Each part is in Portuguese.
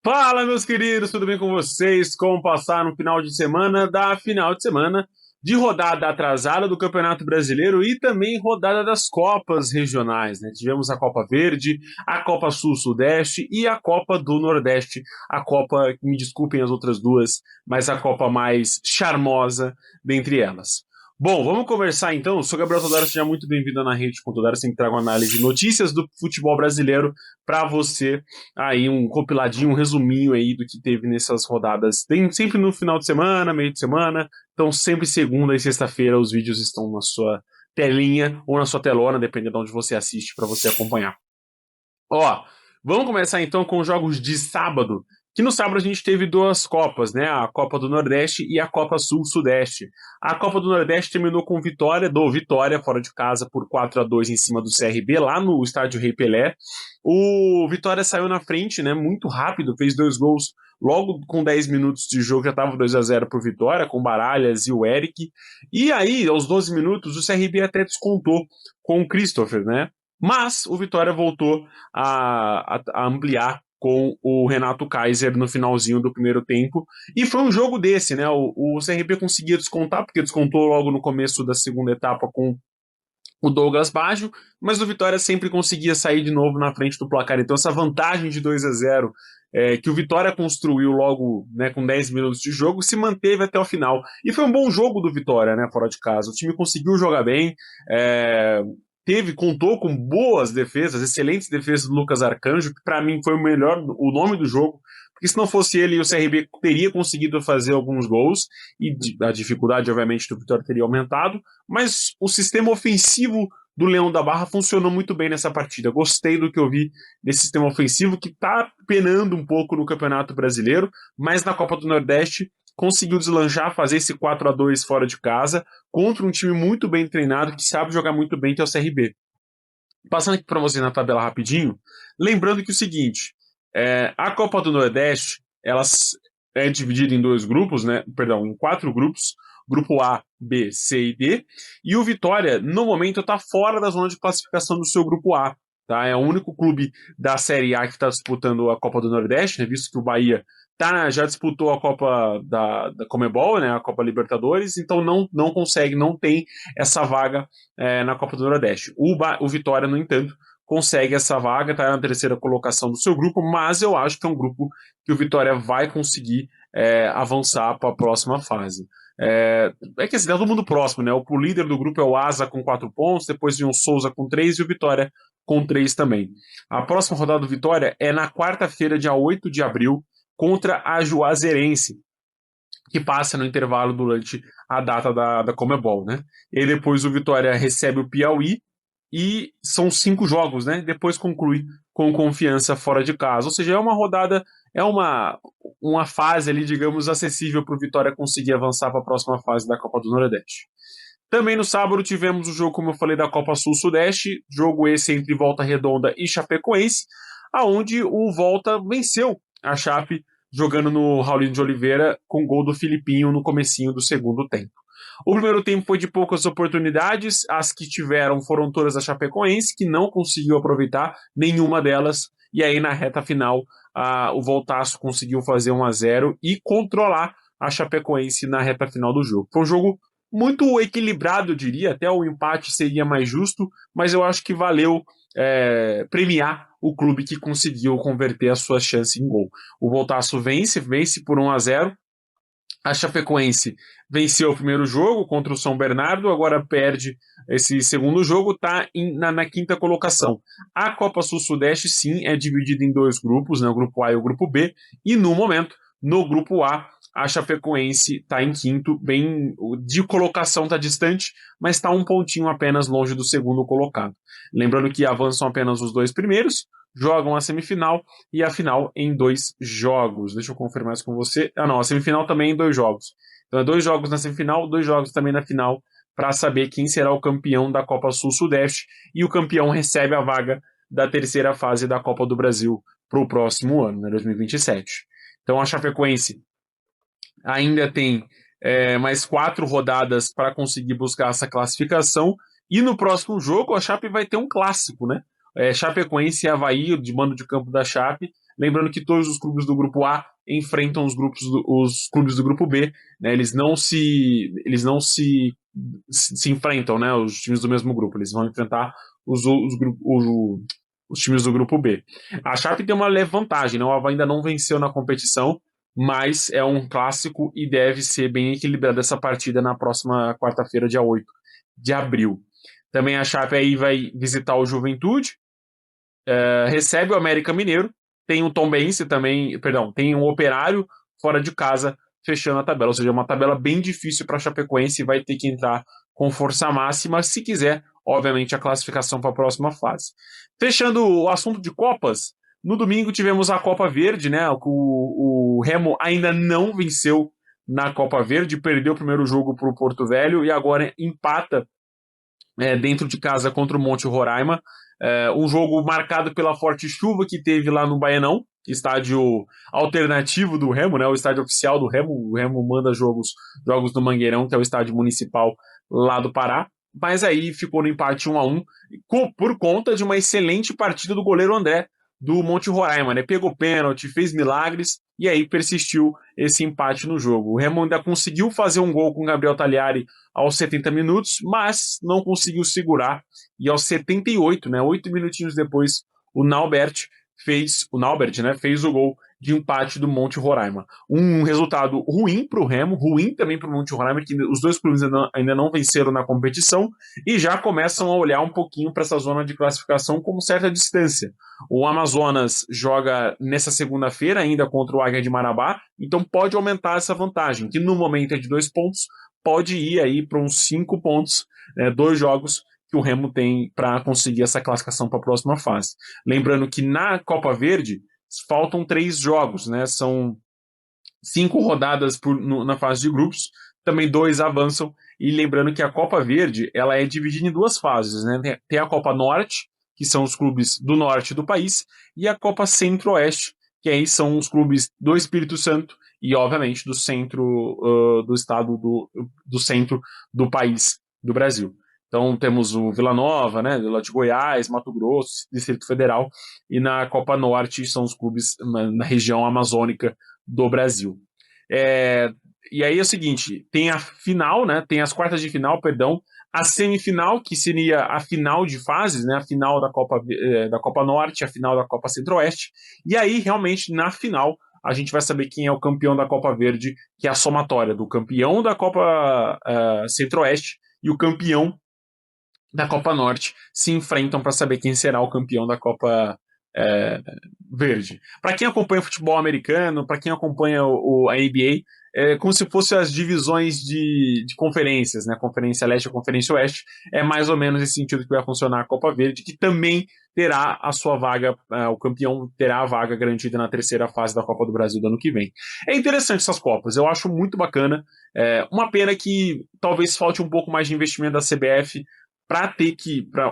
Fala, meus queridos, tudo bem com vocês? Como passaram no final de semana de rodada atrasada do Campeonato Brasileiro e também rodada das Copas regionais, né? Tivemos a Copa Verde, a Copa Sul-Sudeste e a Copa do Nordeste. A Copa, me desculpem as outras duas, mas a Copa mais charmosa dentre elas. Bom, vamos conversar então. Eu sou Gabriel Todaro, seja muito bem-vindo na Rede com Todaro. Sempre trago análise de notícias do futebol brasileiro para você. Aí um compiladinho, um resuminho aí do que teve nessas rodadas. Tem sempre no final de semana, meio de semana. Então sempre segunda e sexta-feira os vídeos estão na sua telinha ou na sua telona, dependendo de onde você assiste, para você acompanhar. Ó, vamos começar então com os jogos de sábado. Que no sábado a gente teve duas Copas, né? A Copa do Nordeste e a Copa Sul-Sudeste. A Copa do Nordeste terminou com vitória fora de casa por 4-2 em cima do CRB, lá no estádio Rei Pelé. O Vitória saiu na frente, né? Muito rápido, fez 2 gols logo com 10 minutos de jogo, já estava 2-0 para o Vitória, com Baralhas e o Eric. E aí, aos 12 minutos, o CRB até descontou com o Christopher, né? Mas o Vitória voltou a ampliar com o Renato Kaiser no finalzinho do primeiro tempo. E foi um jogo desse, né? O CRB conseguia descontar, porque descontou logo no começo da segunda etapa com o Douglas Baggio, mas o Vitória sempre conseguia sair de novo na frente do placar. Então essa vantagem de 2-0 que o Vitória construiu logo, né, com 10 minutos de jogo, se manteve até o final. E foi um bom jogo do Vitória, né, fora de casa. O time conseguiu jogar bem, contou com boas defesas, excelentes defesas do Lucas Arcanjo, que para mim foi o nome do jogo, porque se não fosse ele, o CRB teria conseguido fazer alguns gols, e a dificuldade, obviamente, do Vitória teria aumentado, mas o sistema ofensivo do Leão da Barra funcionou muito bem nessa partida. Gostei do que eu vi desse sistema ofensivo, que está penando um pouco no Campeonato Brasileiro, mas na Copa do Nordeste conseguiu deslanchar, fazer esse 4-2 fora de casa, contra um time muito bem treinado, que sabe jogar muito bem, que é o CRB. Passando aqui para você na tabela rapidinho, lembrando que o seguinte, a Copa do Nordeste, ela é dividida em dois grupos, né? Perdão, em 4 grupos, grupo A, B, C e D, e o Vitória, no momento, está fora da zona de classificação do seu grupo A. Tá? É o único clube da Série A que está disputando a Copa do Nordeste, né? Visto que o Bahia já disputou a Copa da Comebol, né, a Copa Libertadores, então não tem essa vaga na Copa do Nordeste. O Vitória, no entanto, consegue essa vaga, está na terceira colocação do seu grupo, mas eu acho que é um grupo que o Vitória vai conseguir avançar para a próxima fase. Que assim, tá todo mundo próximo, né? O líder do grupo é o Asa com 4 pontos, depois vem o Souza com 3 e o Vitória com 3 também. A próxima rodada do Vitória é na quarta-feira, dia 8 de abril, contra a Juazeirense, que passa no intervalo durante a data da Comebol, né? E aí depois o Vitória recebe o Piauí e são 5 jogos, né? Depois conclui com Confiança fora de casa. Ou seja, é uma rodada, é uma fase ali, digamos, acessível para o Vitória conseguir avançar para a próxima fase da Copa do Nordeste. Também no sábado tivemos o jogo, como eu falei, da Copa Sul-Sudeste, jogo esse entre Volta Redonda e Chapecoense, aonde o Volta venceu a Chape jogando no Raulino de Oliveira com gol do Filipinho no comecinho do segundo tempo. O primeiro tempo foi de poucas oportunidades, as que tiveram foram todas a Chapecoense, que não conseguiu aproveitar nenhuma delas, e aí na reta final o Voltaço conseguiu fazer 1-0 e controlar a Chapecoense na reta final do jogo. Foi um jogo muito equilibrado, eu diria, até o empate seria mais justo, mas eu acho que valeu premiar o clube que conseguiu converter a sua chance em gol. O Voltaço vence por 1-0. A Chapecoense venceu o primeiro jogo contra o São Bernardo, agora perde esse segundo jogo, está na quinta colocação. A Copa Sul-Sudeste, sim, é dividida em 2 grupos, né, o grupo A e o grupo B, e no momento, no grupo A Chapecoense está em quinto, bem de colocação está distante, mas está um pontinho apenas longe do segundo colocado. Lembrando que avançam apenas os 2 primeiros, jogam a semifinal e a final em 2 jogos. Deixa eu confirmar isso com você. A semifinal também em 2 jogos. Então 2 jogos na semifinal, 2 jogos também na final, para saber quem será o campeão da Copa Sul-Sudeste, e o campeão recebe a vaga da terceira fase da Copa do Brasil para o próximo ano, né, 2027. Então a Chapecoense ainda tem mais 4 rodadas para conseguir buscar essa classificação, e no próximo jogo a Chape vai ter um clássico, né? Chapecoense e Avaí, de mando de campo da Chape, Lembrando que todos os clubes do grupo A enfrentam os clubes do grupo B, né? Eles não se enfrentam, né? Os times do mesmo grupo, eles vão enfrentar os times do grupo B. A Chape tem uma leve vantagem, né? O Avaí ainda não venceu na competição, mas é um clássico e deve ser bem equilibrada essa partida na próxima quarta-feira, dia 8 de abril. Também a Chape aí vai visitar o Juventude, recebe o América Mineiro, tem o Tombense também, perdão, tem um Operário fora de casa fechando a tabela, ou seja, é uma tabela bem difícil para a Chapecoense e vai ter que entrar com força máxima se quiser, obviamente, a classificação para a próxima fase. Fechando o assunto de Copas, no domingo tivemos a Copa Verde, né? O Remo ainda não venceu na Copa Verde, perdeu o primeiro jogo para o Porto Velho e agora empata dentro de casa contra o Monte Roraima. Um jogo marcado pela forte chuva que teve lá no Baianão, estádio alternativo do Remo, né, o estádio oficial do Remo. O Remo manda jogos no Mangueirão, que é o estádio municipal lá do Pará. Mas aí ficou no empate 1-1 por conta de uma excelente partida do goleiro André do Monte Roraima, né? Pegou pênalti, fez milagres e aí persistiu esse empate no jogo. O Remo ainda conseguiu fazer um gol com o Gabriel Tagliari aos 70 minutos, mas não conseguiu segurar. E aos 78, né, 8 minutinhos depois, o Naubert fez o gol de empate do Monte Roraima. Um resultado ruim para o Remo, ruim também para o Monte Roraima, que os dois clubes ainda não venceram na competição e já começam a olhar um pouquinho para essa zona de classificação com certa distância. O Amazonas joga nessa segunda-feira ainda contra o Águia de Marabá, então pode aumentar essa vantagem, que no momento é de 2 pontos, pode ir aí para uns 5 pontos, 2 jogos que o Remo tem para conseguir essa classificação para a próxima fase. Lembrando que na Copa Verde faltam 3 jogos, né? São 5 rodadas na fase de grupos, também 2 avançam, e lembrando que a Copa Verde ela é dividida em 2 fases, né? Tem a Copa Norte, que são os clubes do norte do país, e a Copa Centro-Oeste, que aí são os clubes do Espírito Santo e, obviamente, do centro do estado do centro do país, do Brasil. Então temos o Vila Nova, né, lá de Goiás, Mato Grosso, Distrito Federal, e na Copa Norte são os clubes na região amazônica do Brasil. E aí é o seguinte, tem a final, né, tem as quartas de final, perdão, a semifinal, que seria a final de fases, né, a final da Copa Norte, a final da Copa Centro-Oeste, e aí realmente na final a gente vai saber quem é o campeão da Copa Verde, que é a somatória do campeão da Copa Centro-Oeste e o campeão da Copa Norte se enfrentam para saber quem será o campeão da Copa Verde. Para quem acompanha o futebol americano, para quem acompanha a NBA, é como se fossem as divisões de conferências, né? Conferência Leste e Conferência Oeste. É mais ou menos esse sentido que vai funcionar a Copa Verde, que também terá a sua vaga, o campeão terá a vaga garantida na terceira fase da Copa do Brasil do ano que vem. É interessante essas Copas, eu acho muito bacana. Uma pena que talvez falte um pouco mais de investimento da CBF para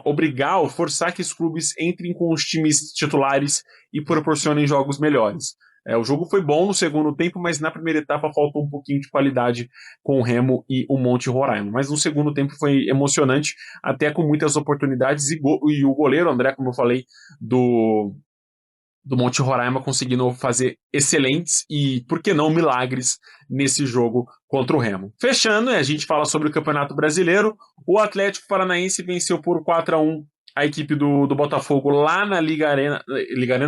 obrigar ou forçar que os clubes entrem com os times titulares e proporcionem jogos melhores. O jogo foi bom no segundo tempo, mas na primeira etapa faltou um pouquinho de qualidade com o Remo e o Monte Roraima. Mas no segundo tempo foi emocionante, até com muitas oportunidades, e o goleiro André, como eu falei, do Monte Roraima conseguindo fazer excelentes e, por que não, milagres nesse jogo contra o Remo. Fechando, a gente fala sobre o Campeonato Brasileiro. O Atlético Paranaense venceu por 4-1 a equipe do Botafogo lá na Liga Arena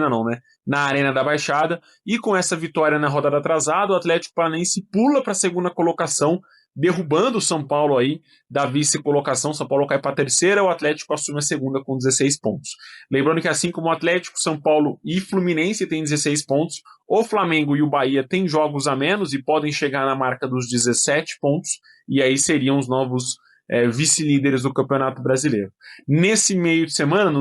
não, né? Na Arena da Baixada. E com essa vitória na rodada atrasada, o Atlético Paranaense pula para a segunda colocação, derrubando o São Paulo aí da vice-colocação. São Paulo cai para a terceira, o Atlético assume a segunda com 16 pontos. Lembrando que assim como o Atlético, São Paulo e Fluminense têm 16 pontos, o Flamengo e o Bahia têm jogos a menos e podem chegar na marca dos 17 pontos, e aí seriam os novos vice-líderes do Campeonato Brasileiro. Nesse meio de semana,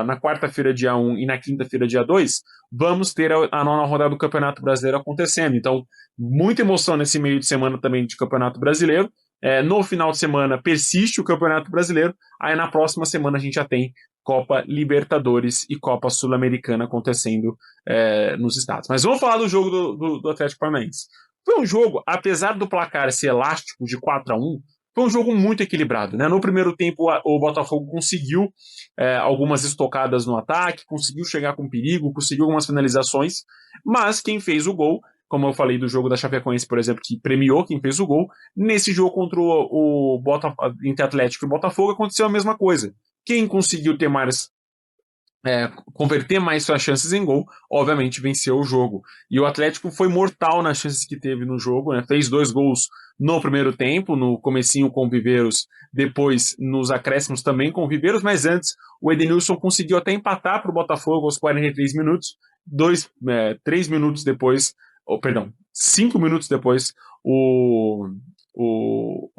na quarta-feira, dia 1, e na quinta-feira, dia 2, vamos ter a nona rodada do Campeonato Brasileiro acontecendo. Então, muita emoção nesse meio de semana também de Campeonato Brasileiro. No final de semana persiste o Campeonato Brasileiro. Aí na próxima semana a gente já tem Copa Libertadores e Copa Sul-Americana acontecendo nos estados. Mas vamos falar do jogo do Atlético Paranaense. Foi um jogo, apesar do placar ser elástico de 4-1, foi um jogo muito equilibrado, né? No primeiro tempo, o Botafogo conseguiu algumas estocadas no ataque, conseguiu chegar com perigo, conseguiu algumas finalizações, mas quem fez o gol, como eu falei do jogo da Chapecoense, por exemplo, que premiou quem fez o gol, nesse jogo contra o entre Atlético e Botafogo aconteceu a mesma coisa. Quem conseguiu ter mais converter mais suas chances em gol, obviamente venceu o jogo. E o Atlético foi mortal nas chances que teve no jogo, né? Fez 2 gols no primeiro tempo, no comecinho com o Viveiros, depois nos acréscimos também com o Viveiros, mas antes o Edenilson conseguiu até empatar para o Botafogo aos 43 minutos, 3 minutos depois, perdão, 5 minutos depois, o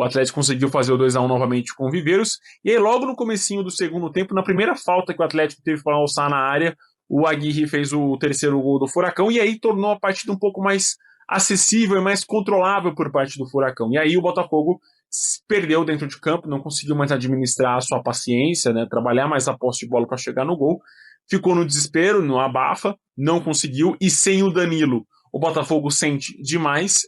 Atlético conseguiu fazer o 2-1 novamente com o Viveiros, e aí logo no comecinho do segundo tempo, na primeira falta que o Atlético teve para alçar na área, o Aguirre fez o terceiro gol do Furacão, e aí tornou a partida um pouco mais acessível e mais controlável por parte do Furacão. E aí o Botafogo perdeu dentro de campo, não conseguiu mais administrar a sua paciência, né, trabalhar mais a posse de bola para chegar no gol, ficou no desespero, no abafa, não conseguiu, e sem o Danilo, o Botafogo sente demais,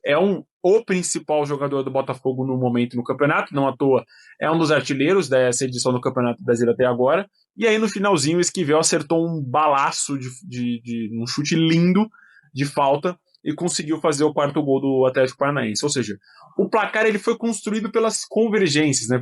o principal jogador do Botafogo no momento no campeonato, não à toa, é um dos artilheiros dessa edição do Campeonato Brasileiro até agora, e aí no finalzinho o Esquivel acertou um balaço um chute lindo de falta e conseguiu fazer o quarto gol do Atlético Paranaense, ou seja, o placar ele foi construído pelas convergências, né,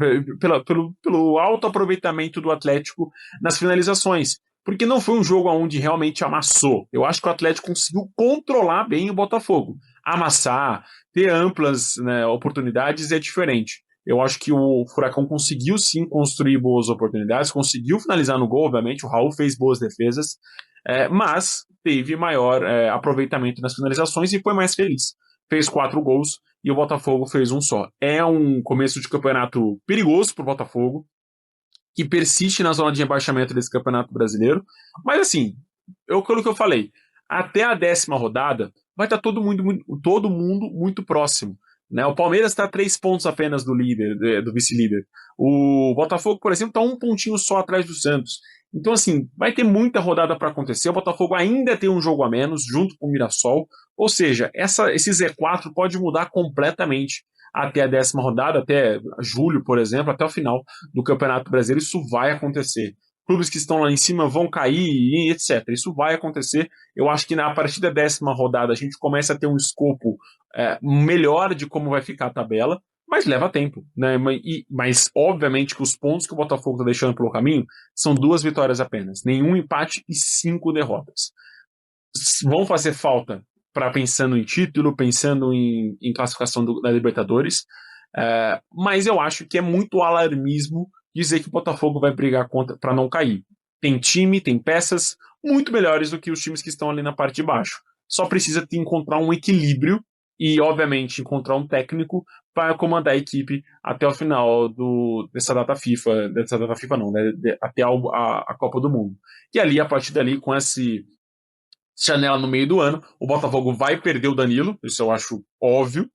pelo alto aproveitamento do Atlético nas finalizações, porque não foi um jogo onde realmente amassou. Eu acho que o Atlético conseguiu controlar bem o Botafogo. Amassar, ter amplas, né, oportunidades é diferente. Eu acho que o Furacão conseguiu sim construir boas oportunidades, conseguiu finalizar no gol, obviamente, o Raul fez boas defesas, mas teve maior aproveitamento nas finalizações e foi mais feliz. Fez 4 gols e o Botafogo fez um só. É um começo de campeonato perigoso para o Botafogo, que persiste na zona de rebaixamento desse Campeonato Brasileiro. Mas assim, aquilo que eu falei, até a 10ª rodada vai estar todo mundo muito próximo. Né? O Palmeiras está a 3 pontos apenas do líder, do vice-líder. O Botafogo, por exemplo, está 1 pontinho só atrás do Santos. Então, assim, vai ter muita rodada para acontecer. O Botafogo ainda tem um jogo a menos, junto com o Mirassol. Ou seja, esse Z4 pode mudar completamente até a 10ª rodada, até julho, por exemplo, até o final do Campeonato Brasileiro. Isso vai acontecer. Clubes que estão lá em cima vão cair, etc. Isso vai acontecer. Eu acho que a partir da 10ª rodada a gente começa a ter um escopo melhor de como vai ficar a tabela, mas leva tempo, né? Mas obviamente que os pontos que o Botafogo está deixando pelo caminho são 2 vitórias apenas, nenhum empate e 5 derrotas. Vão fazer falta para pensando em título, pensando em classificação da Libertadores, mas eu acho que é muito alarmismo dizer que o Botafogo vai brigar para não cair. Tem time, tem peças muito melhores do que os times que estão ali na parte de baixo. Só precisa encontrar um equilíbrio e, obviamente, encontrar um técnico para comandar a equipe até o final dessa data FIFA não, né, até a Copa do Mundo. E ali, a partir dali, com essa janela no meio do ano, o Botafogo vai perder o Danilo, isso eu acho óbvio,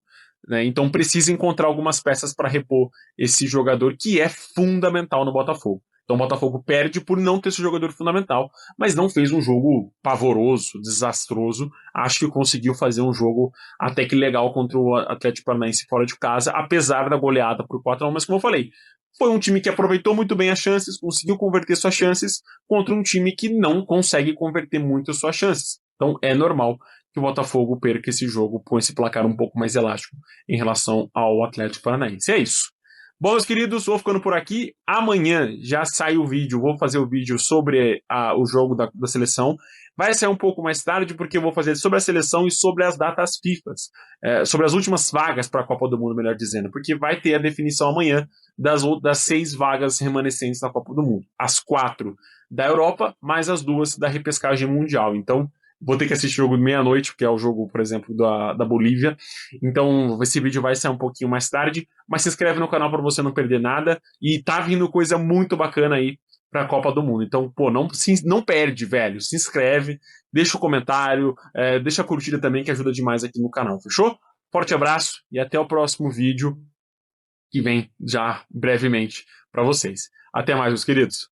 né? Então precisa encontrar algumas peças para repor esse jogador que é fundamental no Botafogo. Então o Botafogo perde por não ter esse jogador fundamental, mas não fez um jogo pavoroso, desastroso. Acho que conseguiu fazer um jogo até que legal contra o Atlético Paranaense fora de casa, apesar da goleada por 4-1, mas como eu falei, foi um time que aproveitou muito bem as chances, conseguiu converter suas chances contra um time que não consegue converter muito as suas chances. Então é normal que o Botafogo perca esse jogo com esse placar um pouco mais elástico em relação ao Atlético Paranaense. É isso. Bom, meus queridos, vou ficando por aqui. Amanhã já sai o vídeo, vou fazer o vídeo sobre o jogo da seleção. Vai sair um pouco mais tarde, porque eu vou fazer sobre a seleção e sobre as datas FIFA, sobre as últimas vagas para a Copa do Mundo, melhor dizendo, porque vai ter a definição amanhã das 6 vagas remanescentes na Copa do Mundo. As 4 da Europa, mais as 2 da repescagem mundial. Então, vou ter que assistir o jogo de meia-noite, porque é o jogo, por exemplo, da Bolívia. Então, esse vídeo vai sair um pouquinho mais tarde, mas se inscreve no canal para você não perder nada. E tá vindo coisa muito bacana aí para a Copa do Mundo. Então, pô, não perde, velho. Se inscreve, deixa o comentário, deixa a curtida também, que ajuda demais aqui no canal, fechou? Forte abraço e até o próximo vídeo, que vem já brevemente para vocês. Até mais, meus queridos.